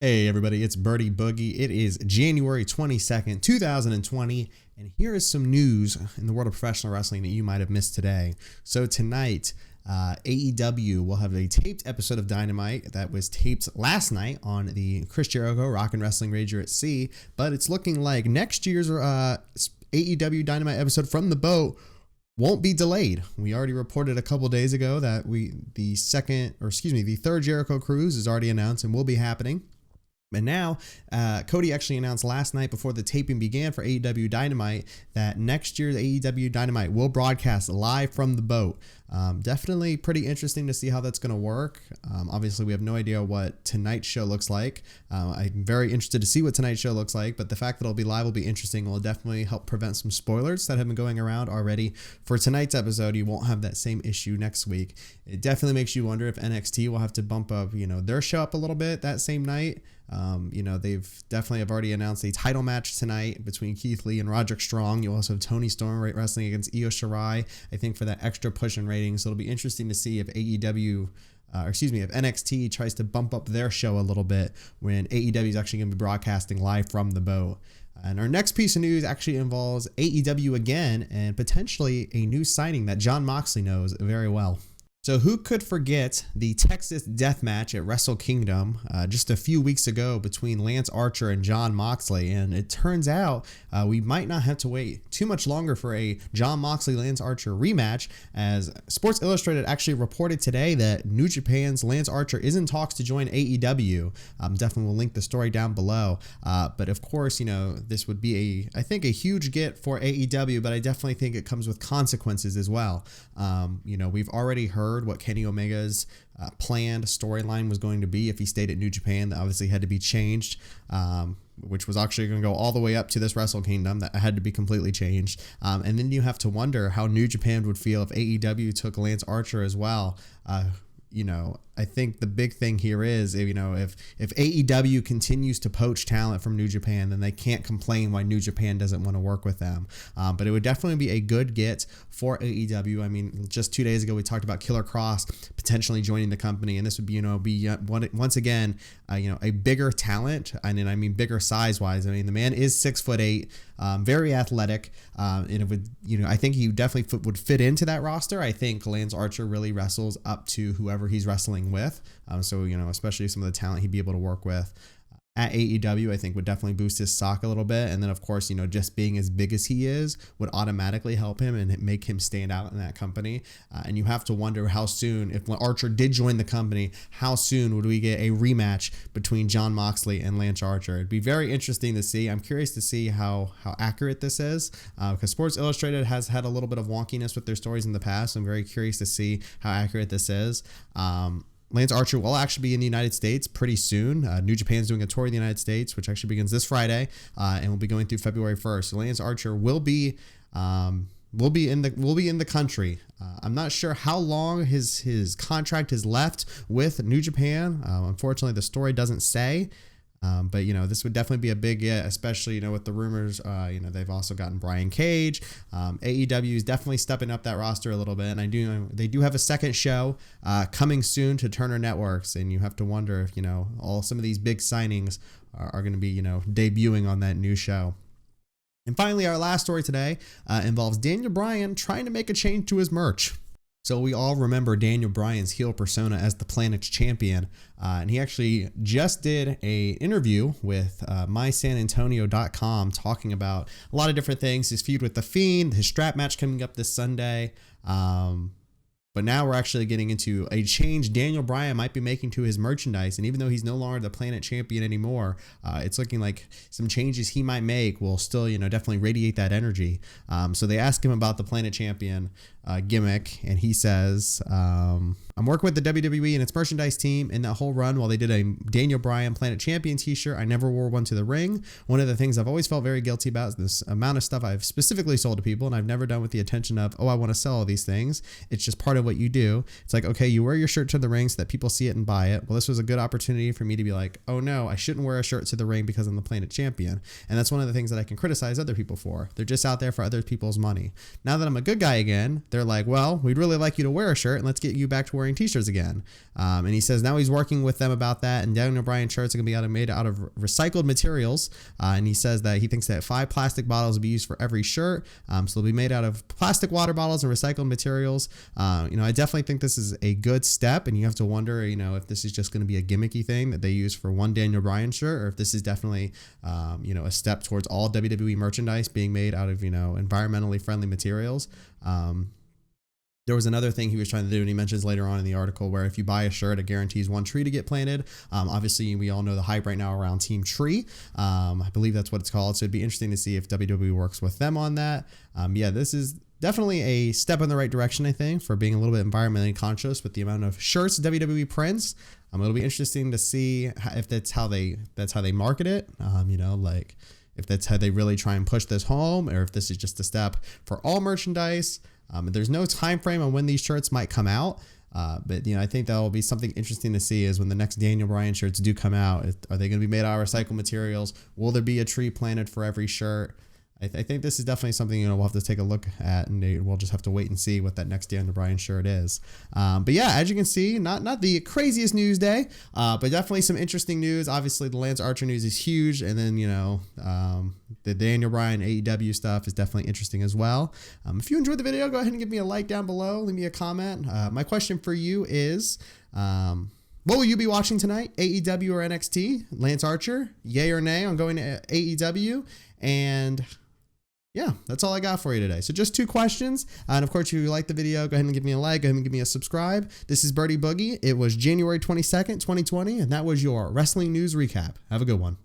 Hey everybody, it's Birdie Boogie. It is January 22nd, 2020, and here is some news in the world of professional wrestling that you might have missed today. So tonight, AEW will have a taped episode of Dynamite that was taped last night on the Chris Jericho Rock and Wrestling Rager at Sea, but it's looking like next year's AEW Dynamite episode from the boat won't be delayed. We already reported a couple days ago that the third Jericho Cruise is already announced and will be happening. And now, Cody actually announced last night before the taping began for AEW Dynamite that next year's AEW Dynamite will broadcast live from the boat. Definitely pretty interesting to see how that's going to work. Obviously, we have no idea what tonight's show looks like. I'm very interested to see what tonight's show looks like, but the fact that it'll be live will be interesting. It will definitely help prevent some spoilers that have been going around already. For tonight's episode, you won't have that same issue next week. It definitely makes you wonder if NXT will have to bump up, their show up a little bit that same night. They've definitely have already announced a title match tonight between Keith Lee and Roderick Strong. You also have Tony Storm wrestling against Io Shirai, I think, for that extra push in ratings. So it'll be interesting to see if if NXT tries to bump up their show a little bit when AEW is actually going to be broadcasting live from the boat. And our next piece of news actually involves AEW again and potentially a new signing that Jon Moxley knows very well. So who could forget the Texas death match at Wrestle Kingdom just a few weeks ago between Lance Archer and Jon Moxley? And it turns out we might not have to wait too much longer for a Jon Moxley-Lance Archer rematch, as Sports Illustrated actually reported today that New Japan's Lance Archer is in talks to join AEW. Definitely will link the story down below. But of course, this would be I think a huge get for AEW, but I definitely think it comes with consequences as well. We've already heard what Kenny Omega's planned storyline was going to be if he stayed at New Japan. That obviously had to be changed, which was actually going to go all the way up to this Wrestle Kingdom. That had to be completely changed. And then you have to wonder how New Japan would feel if AEW took Lance Archer as well. I think the big thing here is, if AEW continues to poach talent from New Japan, then they can't complain why New Japan doesn't want to work with them. But it would definitely be a good get for AEW. I mean, just 2 days ago, we talked about Killer Cross potentially joining the company, and this would be, once again, a bigger talent. And I mean, bigger size wise. I mean, the man is 6'8", very athletic. And it would, I think he definitely would fit into that roster. I think Lance Archer really wrestles up to whoever he's wrestling with. Especially some of the talent he'd be able to work with at AEW, I think would definitely boost his stock a little bit. And then of course, just being as big as he is would automatically help him and make him stand out in that company. And you have to wonder how soon, if Archer did join the company, how soon would we get a rematch between Jon Moxley and Lance Archer? It'd be very interesting to see. I'm curious to see how accurate this is, because Sports Illustrated has had a little bit of wonkiness with their stories in the past. I'm very curious to see how accurate this is. Lance Archer will actually be in the United States pretty soon. New Japan's doing a tour of the United States, which actually begins this Friday, and will be going through February 1st. So Lance Archer will be in the country. I'm not sure how long his contract is left with New Japan. Unfortunately, the story doesn't say. But this would definitely be a big get, especially with the rumors. They've also gotten Brian Cage. AEW is definitely stepping up that roster a little bit, and they do have a second show coming soon to Turner Networks, and you have to wonder if some of these big signings are going to be debuting on that new show. And finally, our last story today involves Daniel Bryan trying to make a change to his merch. So we all remember Daniel Bryan's heel persona as the Planet's champion, and he actually just did an interview with mysanantonio.com talking about a lot of different things, his feud with The Fiend, his strap match coming up this Sunday. But now we're actually getting into a change Daniel Bryan might be making to his merchandise. And even though he's no longer the Planet champion anymore, it's looking like some changes he might make will still, definitely radiate that energy. So they asked him about the Planet champion gimmick, and he says, I'm working with the WWE and its merchandise team in that whole run. While they did a Daniel Bryan Planet Champion t-shirt, I never wore one to the ring. One of the things I've always felt very guilty about is this amount of stuff I've specifically sold to people, and I've never done with the intention of, I want to sell all these things. It's just part of what you do. It's like, okay, you wear your shirt to the ring so that people see it and buy it. Well, this was a good opportunity for me to be like, oh no, I shouldn't wear a shirt to the ring because I'm the Planet Champion. And that's one of the things that I can criticize other people for. They're just out there for other people's money. Now that I'm a good guy again, they're like, well, we'd really like you to wear a shirt, and let's get you back to wearing wearing t-shirts again. And he says now he's working with them about that, and Daniel Bryan shirts are going to be made out of recycled materials. And he says that he thinks that 5 plastic bottles will be used for every shirt. So they'll be made out of plastic water bottles and recycled materials. I definitely think this is a good step, and you have to wonder, if this is just going to be a gimmicky thing that they use for one Daniel Bryan shirt, or if this is definitely, a step towards all WWE merchandise being made out of, environmentally friendly materials. There was another thing he was trying to do, and he mentions later on in the article, where if you buy a shirt, it guarantees 1 tree to get planted. Obviously, we all know the hype right now around Team Tree. I believe that's what it's called. So it'd be interesting to see if WWE works with them on that. This is definitely a step in the right direction, I think, for being a little bit environmentally conscious with the amount of shirts WWE prints. It'll be interesting to see if that's how they market it. If that's how they really try and push this home, or if this is just a step for all merchandise. There's no time frame on when these shirts might come out. But I think that will be something interesting to see, is when the next Daniel Bryan shirts do come out, are they going to be made out of recycled materials? Will there be a tree planted for every shirt? I think this is definitely something we'll have to take a look at, and we'll just have to wait and see what that next Daniel Bryan shirt is. But yeah, as you can see, not the craziest news day, but definitely some interesting news. Obviously, the Lance Archer news is huge, and then the Daniel Bryan AEW stuff is definitely interesting as well. If you enjoyed the video, go ahead and give me a like down below. Leave me a comment. My question for you is, what will you be watching tonight? AEW or NXT? Lance Archer, yay or nay on going to AEW? And yeah, that's all I got for you today. So just 2 questions. And of course, if you like the video, go ahead and give me a like. Go ahead and give me a subscribe. This is Birdie Boogie. It was January 22nd, 2020, and that was your wrestling news recap. Have a good one.